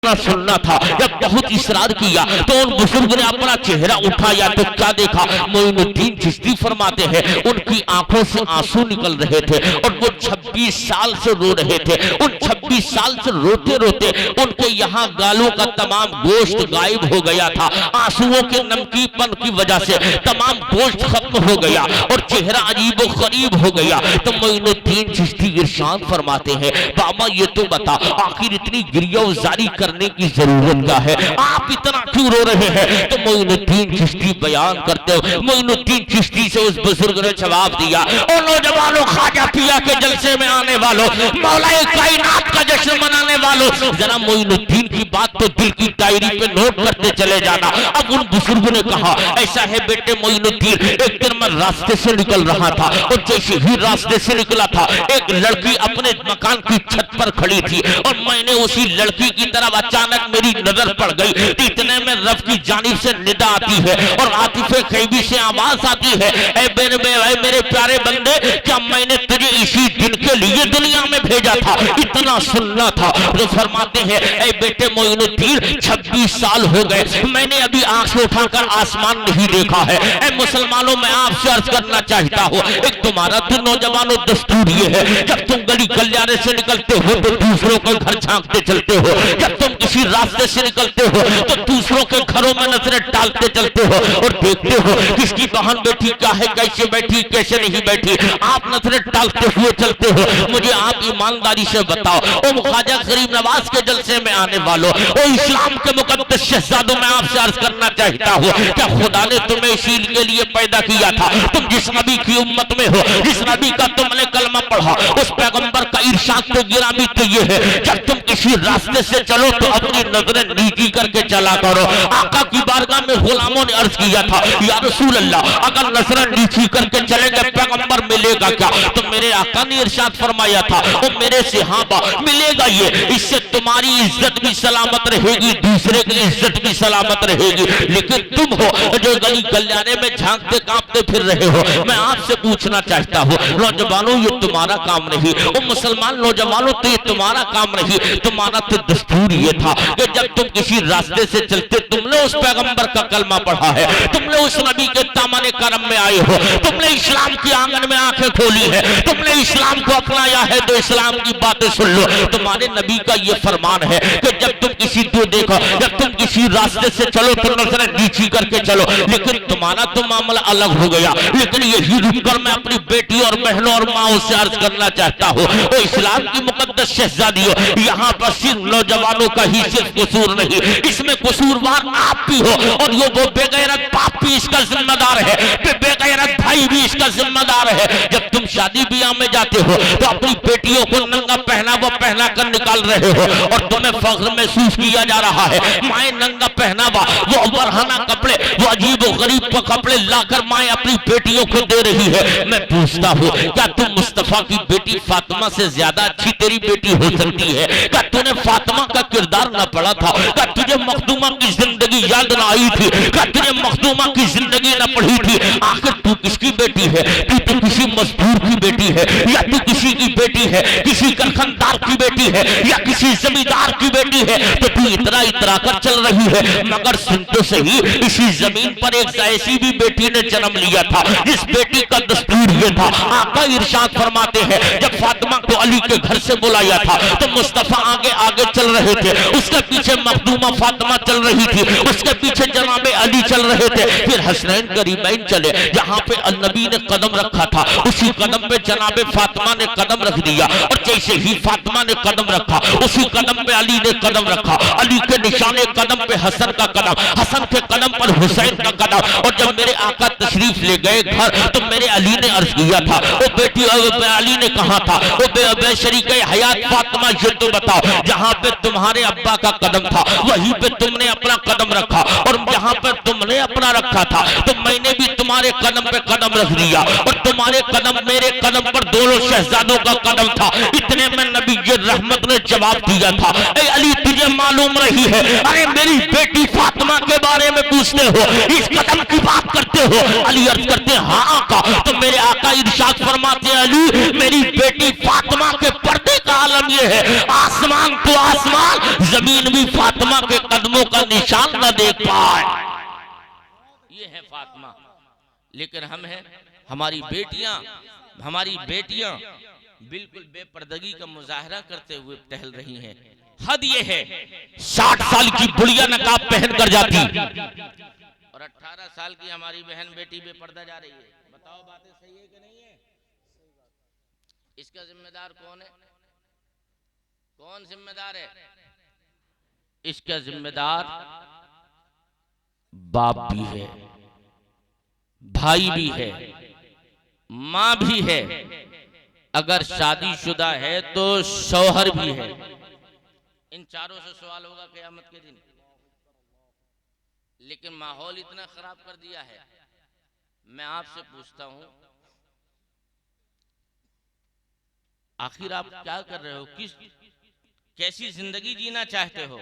इतना सुनना था। जब बहुत इसरार किया तो उन बुजुर्ग ने अपना चेहरा उठाया तो क्या देखा, मोइनुद्दीन चिश्ती फरमाते हैं उनकी आंखों से आंसू निकल रहे थे और वो 26 साल से रो रहे थे। उन 26 साल से रोते रोते उनके यहाँ गालों का तमाम गोश्त गायब हो गया था। आंसुओं के नमकीपन की वजह से तमाम गोश्त खत्म हो गया और चेहरा अजीब व गरीब हो गया। तो मोइनुद्दीन चिश्ती इरशाद फरमाते हैं, बाबा ये तो बता आखिर इतनी गिरियावजारी करने की जरूरत क्या है, आप इतना क्यों रो रहे हैं? तो मोइनुद्दीन चिश्ती बयान करते हो, मोइनुद्दीन चिश्ती से उस बुजुर्ग ने जवाब दिया, ओ नौजवानों, ख्वाजा पिया के जलसे में आने वालों, मौलाए कायनात का जश्न मनाने वालों, जरा मोइनुद्दीन की बात तो दिल की डायरी पे नोट करते चले जाना। अब उन बुजुर्ग ने कहा, ऐसा है बेटे मोइनुद्दीन, एक दिन मैं रास्ते से निकल रहा था और जैसे ही रास्ते से निकला था एक लड़की अपने मकान की छत पर खड़ी थी और मैंने उसी लड़की की तरफ अचानक मेरी नजर पड़ गई। इतने में रब की जानिब से निदा आती है और आतिफे खैबी से आवाज आती है, ऐ मेरे प्यारे बंदे, क्या मैंने तुझे इसी दिन के लिए दुनिया में भेजा था? इतना सुनना था। तो फरमाते हैं, ऐ बेटे मोइनुद्दीन, 26 साल हो गए मैंने अभी आंख उठाकर आसमान नहीं देखा है। ऐ मुसलमानों, मैं आपसे अर्ज करना चाहता हूँ, एक तुम्हारा तो नौजवानों दस्तूर ये है, जब तुम गली गलियारे से निकलते हो तो दूसरों के घर झांकते चलते हो, जब तुम किसी रास्ते से निकलते हो तो दूसरों के घरों में नजरें डालते चलते हो और देखते हो किसकी बहन बैठी, क्या है, कैसे बैठी, कैसे नहीं बैठी, आप नजरें डालते हुए चलते हो। मुझे आप ईमानदारी से बताओ, ओ ख्वाजा गरीब नवाज के जलसे में आने वालों, ओ इस्लाम के मुकद्दस शहजादों, मैं आपसे अर्ज करना चाहता हूँ, क्या खुदा ने तुम्हें इसी के लिए पैदा किया था? तुम जिस नबी की उम्मत में हो, जिस नबी का तुमने कलमा पढ़ा, उस पैगंबर का इरशाद तो गिरामी तो ये है, जब तुम किसी रास्ते से चलो तो अपनी नजरें नीची करके चला करो। आका की बारगाह में गुलामों ने अर्ज किया था, या रसूल अल्लाह, अगर नजरें नीची करके चलेंगे पैगंबर मिलेगा क्या? तो मेरे आका ने इरशाद फरमाया था, वो मेरे सहाबा, मिलेगा ये, इससे तुम्हारी इज्जत भी सलामत रहेगी, दूसरे की इज्जत भी सलामत रहेगी। लेकिन तुम हो जो गली गलियारे में झांकते कांपते फिर रहे हो। मैं आपसे पूछना चाहता हूँ नौजवानों, ये तुम्हारा काम नहीं, वो मुसलमान नौजवानों, तो ये तुम्हारा काम नहीं, तुम्हारा तो दस्तूर ये था कि जब तुम किसी रास्ते से चलते तुमने उस पैगंबर का कलमा पढ़ा है, तुमने उस नबी के दामन करम में आए हो, तुमने इस्लाम की आंगन में आंखें खोली है, तुमने इस्लाम को अपनाया है, तो इस्लाम की बातें सुन लो। तुम्हारे नबी का ये फरमान है कि जब तुम किसी को देखो, जब तुम किसी रास्ते से चलो तो नजरें नीची करके चलो। लेकिन तुम्हारा तो मामला अलग हो गया। लेकिन यही रुककर मैं अपनी बेटी और बहनों और माओ से अर्ज करना चाहता हूँ, वो इस्लाम की मुकद्दस शहजादियों, यहाँ पर सिर्फ नौजवानों का ही सिर्फ कसूर नहीं, इसमें कसूरवार आप भी हो और ये वो बेगैरत बाप भी इसका जिम्मेदार है, बेगैरत भाई भी इसका जिम्मेदार है। जब तुम शादी ब्याह में जाते हो तो अपनी बेटियों को नंगा पहनावा पहना कर निकाल रहे हो और तुम्हें फख्र महसूस किया जा रहा है, माए नंगा पहनावा, वो बरहाना कपड़े, वो अजीब गरीब कपड़े लाकर माए अपनी बेटियों को दे रही है। मैं पूछता हूँ, क्या तुम मुस्तफा की बेटी फातिमा से ज्यादा अच्छी तेरी बेटी हो सकती है? क्या तूने फातिमा का किरदार न पढ़ा था? क्या तुझे मखदूमा की जिंदगी याद न आई थी? क्या तुझे मखदूमा की जिंदगी न पढ़ी थी? आखिर तू किसकी बेटी है? तू तो किसी मजदूर की बेटी है, या तू किसी की बेटी है, किसी कारखानदार की बेटी है, या किसी जमींदार की बेटी है, तो तू इतना इतरा कर चल रही है। मगर सुन तो सही, इसी जमीन पर एक ऐसी भी बेटी ने जन्म लिया था जिस बेटी का दस्तूर ये था। आका इरशाद फरमाते हैं, जब फातिमा को अली के घर से बुलाया था तो मुस्तफा आगे आगे चल रहे थे, उसके पीछे मखदूमा फातिमा चल रही थी, उसके पीछे जनाबे अली चल रहे थे, फिर हसनैन करीमैन चले, जहां पे नबी ने कदम रखा था उसी कदम पे जनाबे फातिमा ने कदम रख दिया, और जैसे ही फातिमा ने कदम रखा उसी कदम पे अली ने कदम रखा, अली के निशाने कदम पे हसन का कदम, हसन के कदम पर हुसैन का कदम। और जब मेरे आका तशरीफ ले गए घर तो मेरे अली ने अर्ज किया था, वो बेटी अली ने कहा था, वो बेशरीक हयात फातिमा, ये तो बताओ, जहां पे तुम्हारे अब्बा का कदम था वहीं पे तुमने अपना कदम रखा, और जहां पर तुमने अपना रखा था तो मैंने भी तुम्हारे कदम पे कदम रख दिया, और तुम्हारे कदम मेरे कदम पर दोनों शहजादों का कदम था। इतने में नबी ये रहमत ने जवाब दिया था, ए अली, तुझे मालूम रही है? अरे मेरी बेटी फातिमा के बारे में पूछते हो, इस कदम की बात करते हो? अली अर्ज करते हैं, हाँ आका। तो मेरे आका इरशाद फरमाते हैं, अली, मेरी बेटी फातिमा के पर्दे का आलम ये है, आसमान तो आसमान, जमीन भी फातिमा के कदमों का निशान न देख पाए। ये है फातिमा। लेकिन हम हैं, हमारी बेटियां बिल्कुल बेपर्दगी का मुजाहरा करते हुए टहल रही हैं। हद ये है, 60 साल की बुढ़िया नकाब पहन कर जाती और 18 साल की हमारी बहन बेटी बेपर्दा जा रही है। बताओ बातें सही है कि नहीं है? इसका जिम्मेदार कौन है? कौन जिम्मेदार है? इसका जिम्मेदार बाप भी है, भाई भी है, मां भी है, अगर शादीशुदा है तो शौहर भी है। इन चारों से सवाल होगा क़यामत के दिन। लेकिन माहौल इतना खराब कर दिया है। मैं आपसे पूछता हूं, आखिर आप क्या कर रहे हो? कैसी जिंदगी जीना चाहते हो?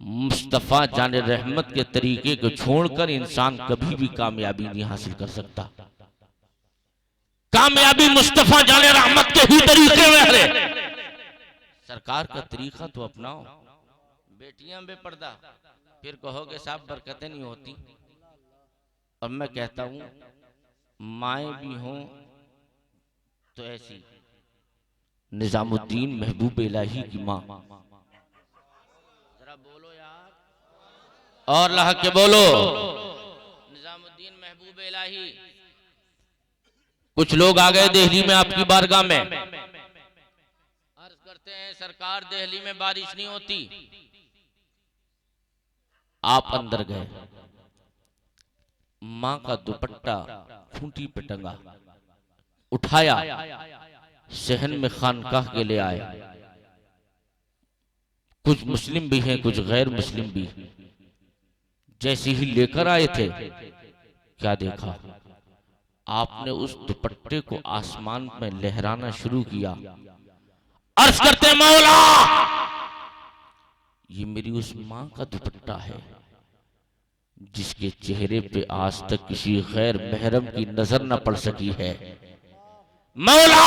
मुस्तफा जाने रहमत के तरीके को छोड़कर इंसान कभी भी कामयाबी नहीं हासिल कर सकता। कामयाबी मुस्तफा जाने रहमत के ही तरीके में है। सरकार का तरीका तो अपनाओ। बेटियां बेपर्दा, फिर कहोगे साहब बरकतें नहीं होती। अब मैं कहता हूं, माएँ भी हों तो ऐसी, निजामुद्दीन महबूब इलाही की माँ, जरा बोलो यार, और लह के बोलो, निजामुद्दीन महबूब इलाही। कुछ लोग आ गए दिल्ली में आपकी बारगाह में, अर्ज करते हैं सरकार दिल्ली में बारिश नहीं होती। आप अंदर गए, मां का दुपट्टा खूंटी पे टंगा, उठाया, सहन में खानकाह के ले आए। कुछ मुस्लिम भी हैं, कुछ गैर मुस्लिम भी। जैसे ही लेकर आए थे, क्या देखा? आपने उस दुपट्टे को आसमान में लहराना शुरू किया। अर्ज करते मौला, ये मेरी उस मां का दुपट्टा है जिसके चेहरे पे आज तक किसी गैर महरम की नजर न पड़ सकी है। मौला,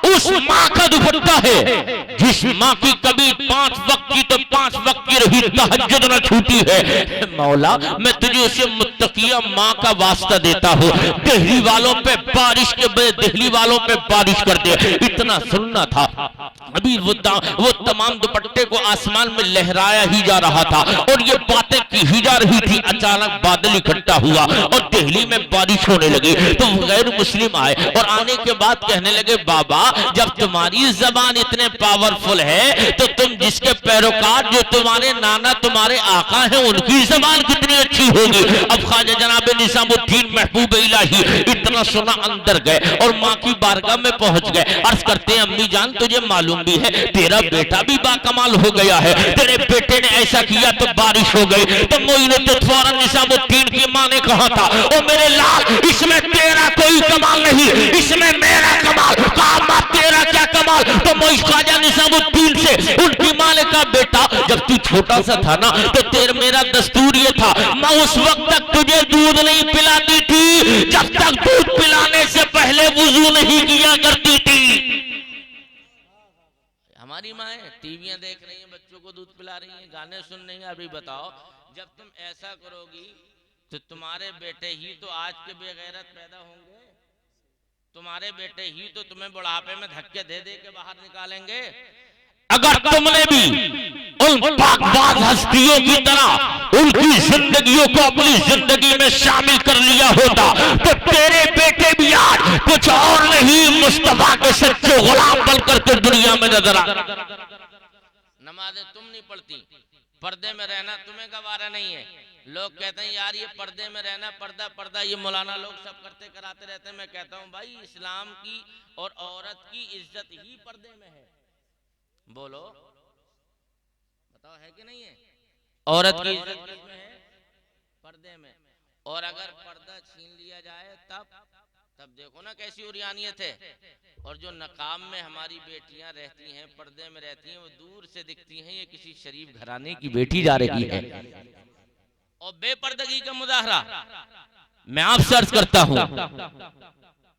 उस मां का दुपट्टा है जिस मां की कभी 5 वक्त की तो 5 वक्त की रही तहज्जुद न छूटी है। मौला, मैं तुझे उसे मुत्तकिया मां का वास्ता देता हूँ, दिल्ली वालों पे बारिश के दिल्ली वालों पे बारिश कर दे। इतना सुनना था, अभी वो तमाम दुपट्टे को आसमान में लहराया ही जा रहा था और ये बातें की ही जा रही थी। अचानक बादल इकट्ठा हुआ और दिल्ली में बारिश होने लगी। तो गैर मुस्लिम आए और आने के बाद कहने लगे, बाबा जब तुम्हारी जबान इतने पावरफुल है तो तुम जिसके पैरोकार, जो तुम्हारे नाना तुम्हारे आका हैं, उनकी जबान कितनी अच्छी होगी। अब ख्वाजा जनाब निजामुद्दीन महबूब इलाही इतना सुना, अंदर गए और माँ की बारगाह में पहुंच गए। अर्ज करते हैं, अम्मी जान तुझे मालूम भी है तेरा बेटा भी बाकमाल हो गया है, तेरे बेटे ने ऐसा किया तो बारिश हो गई। तो फौरन निजामुद्दीन की माँ ने कहा था, ओ मेरे लाल, इसमें तेरा कोई कमाल नहीं, इसमें मेरा कमाल। कहा तेरा क्या कमाल? तो मोइश ख्वाजा निजामुद्दीन से उनकी माँ ने कहा, बेटा जब तू छोटा सा था ना तो तेरा मेरा दस्तूर ये था, मैं उस वक्त तक तुझे दूध नहीं पिलाती थी जब तक दूध पिलाने से पहले वुजू नहीं किया करती थी। हमारी माँ टीवियां देख रही हैं, बच्चों को दूध पिला रही हैं, गाने सुन रही हैं। अभी बताओ, जब तुम ऐसा करोगी तो तुम्हारे बेटे ही तो आज के बेगैरत पैदा होंगे। तुम्हारे बेटे ही तो तुम्हें बुढ़ापे में धक्के दे दे के बाहर निकालेंगे। अगर तुमने भी उन पाकबाज हस्तियों की तरह उनकी जिंदगियों को अपनी जिंदगी में शामिल कर लिया होता तो तेरे बेटे भी आज कुछ और नहीं, मुस्तफा के सच्चे गुलाम बनकर के दुनिया में नजर आ। नमाजें तुम नहीं पढ़ती, पर्दे में रहना तुम्हें गवारा नहीं है। लोग कहते हैं यार ये पर्दे में रहना, पर्दा पर्दा, ये मौलाना लोग सब करते कराते रहते हैं। मैं कहता हूँ भाई, इस्लाम की और औरत की इज्जत ही पर्दे में है। बोलो, बताओ है कि नहीं है? औरत की इज्जत किसमें है? पर्दे में। और अगर पर्दा छीन लिया जाए तब देखो ना कैसी उरियानियत है। और जो नकाब में हमारी बेटियां रहती हैं, पर्दे में रहती हैं, वो दूर से दिखती हैं ये किसी शरीफ घराने की बेटी जा रही है। और बेपर्दगी का मुजाहरा मैं आपसे अर्ज करता हूं,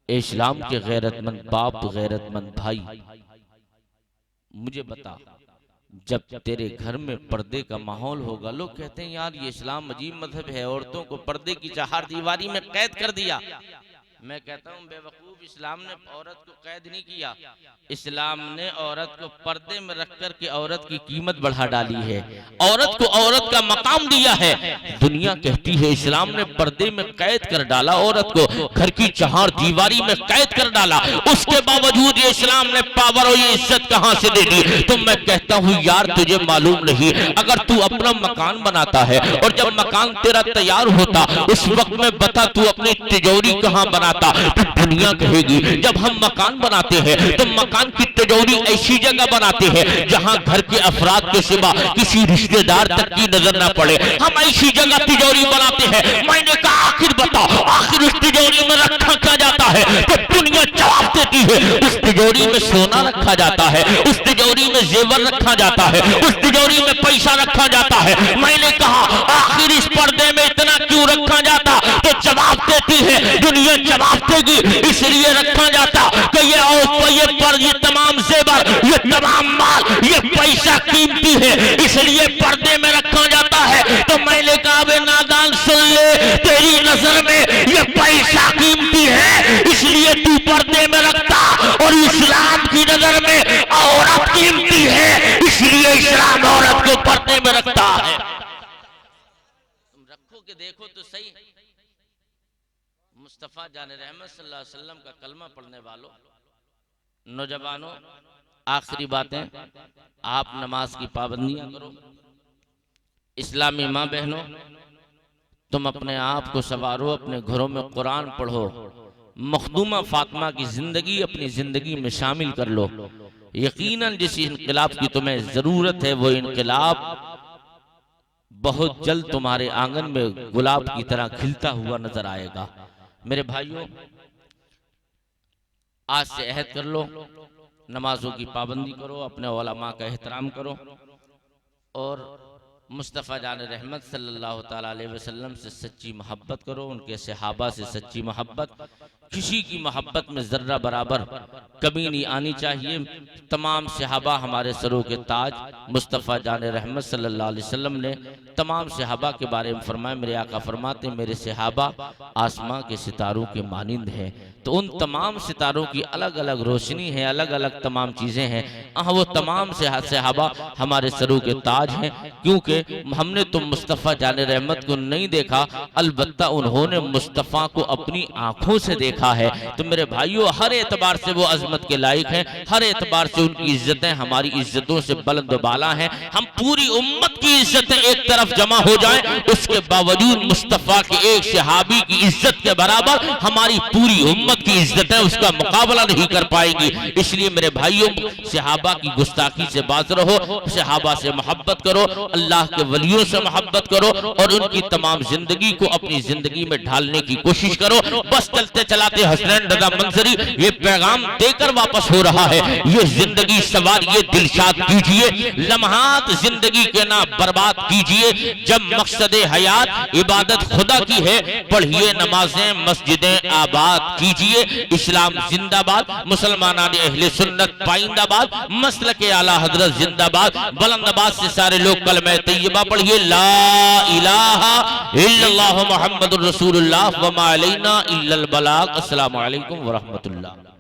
इस्लाम के गैरतमंद बाप, गैरतमंद भाई, मुझे बता, जब तेरे घर में पर्दे का माहौल होगा, लोग कहते हैं यार ये इस्लाम अजीब मजहब है, औरतों को पर्दे की चार दीवारी में कैद कर दिया। मैं कहता हूँ बेवकूफ, इस्लाम ने औरत को कैद नहीं किया, इस्लाम ने औरत को पर्दे में रख कर के औरत की कीमत बढ़ा डाली है, औरत को औरत का मकाम दिया है। दुनिया कहती है इस्लाम ने पर्दे में कैद कर डाला, औरत को घर की चार दीवारी में कैद कर डाला, उसके बावजूद ये इस्लाम ने पावर और ये इज्जत कहां से दे दी? तो मैं कहता हूँ यार तुझे मालूम नहीं, अगर तू अपना मकान बनाता है और जब मकान तेरा तैयार होता उस वक्त में बता तू अपनी तिजोरी कहां बनाता? तो दुनिया कहेगी जब हम मकान बनाते हैं तो मकान की तिजोरी ऐसी जगह बनाते हैं जहां घर के अफराद के सिवा किसी रिश्तेदार तक की नजर ना पड़े, हम ऐसी जगह तिजोरी बनाते हैं। मैंने कहा आखिर बताओ, आखिर उस तिजोरी में रखा क्या जाता है? तो दुनिया जवाब देती है उस तिजोरी में सोना रखा जाता है, उस तिजोरी में जेवर रखा जाता है, उस तिजोरी में पैसा रखा जाता है। मैंने कहा आखिर इस पर्दे में इतना क्यों रखा जाता? तो जवाब देती है दुनिया जवाब देगी इसलिए रखा जाता कि ये तमाम जेवर, ये तमाम माल, ये पैसा कीमती है इसलिए पर्दे में रखा जाता है। तो मैंने कहा बे नादान सुन ले, तेरी नजर में ये पैसा कीमती है इसलिए तू पर्दे में रखता, और इस्लाम की नजर में औरत कीमती है इसलिए इस्लाम औरत को पर्दे में रखता है। तुम रखो कि देखो तो सही, मुस्तफा जान रहमत सल्लल्लाहु अलैहि वसल्लम का कलमा पढ़ने वालों, नौजवानों, आखिरी बातें, आप नमाज की पाबंदियां करो। इस्लामी माँ बहनों, तुम अपने आप को संवारो, अपने घरों में कुरान पढ़ो, मखदूमा फातिमा की जिंदगी अपनी जिंदगी में शामिल कर लो। यकीनन जिस इनकलाब की तुम्हें जरूरत है वो इनकलाब बहुत जल्द तुम्हारे आंगन में गुलाब की तरह खिलता हुआ नजर आएगा। मेरे भाइयों, आज से अहद कर लो, नमाजों की पाबंदी करो, अपने उलमा का एहतराम करो और मुस्तफ़ा जान रहमत सल्लल्लाहु ताला अलैहि वसल्लम से सच्ची मोहब्बत करो, उनके सहाबा से सच्ची मोहब्बत। किसी की मोहब्बत में जर्रा बराबर कमी नहीं आनी चाहिए। तमाम सहाबा हमारे सरों के ताज। मुस्तफ़ा जान रहमत सल्लल्लाहु अलैहि वसल्लम ने तमाम सहाबा के बारे में फरमाया, मेरे आका फरमाते मेरे सहाबा आसमां के सितारों के मानिंद हैं। तो उन तमाम सितारों की अलग अलग रोशनी है, अलग अलग तमाम चीज़ें हैं। वो तमाम सहाबा हमारे सरों के ताज हैं, क्योंकि हमने तो मुस्तफ़ा जान रहमत को नहीं देखा, अलबत्ता उन्होंने मुस्तफ़ा को अपनी आंखों से देखा है। तो मेरे भाइयों, हर एतबार से वो अजमत के लायक हैं, हर एतबार से उनकी इज्जतें हमारी इज्जतों से बुलंद बाला हैं। हम पूरी उम्मत की इज्जतें एक तरफ जमा हो जाएं, उसके बावजूद मुस्तफ़ा के एक सहाबी की इज्जत के बराबर हमारी पूरी उम्मत की इज्जतें उसका मुकाबला नहीं कर पाएंगी। इसलिए मेरे भाइयों, सहाबा की गुस्ताखी से बाज रहो, सहाबा से मोहब्बत करो, अल्लाह के वलियों से मोहब्बत करो और उनकी तमाम जिंदगी को अपनी जिंदगी में ढालने की कोशिश करो। बस चलते चलाते हसनैन रज़ा मंजरी ये पैगाम देकर वापस हो रहा है, ये जिंदगी सवारिए दिलशाद कीजिए, लम्हात जिंदगी के ना बर्बाद कीजिए। जब मकसद हयात इबादत खुदा की है, पढ़िए नमाजें मस्जिदें आबाद कीजिए। इस्लाम जिंदाबाद, मुसलमान अहले सुन्नत पाइंदाबाद, मसलके आला हजरत जिंदाबाद। बुलंदाबाद से सारे लोग कलमा तैयबा पढ़िए, ला इलाहा इल्लल्लाह मुहम्मदुर रसूलुल्लाह व मा अलैना इल्लल बलाग। अस्सलामु अलैकुम व रहमतुल्लाह।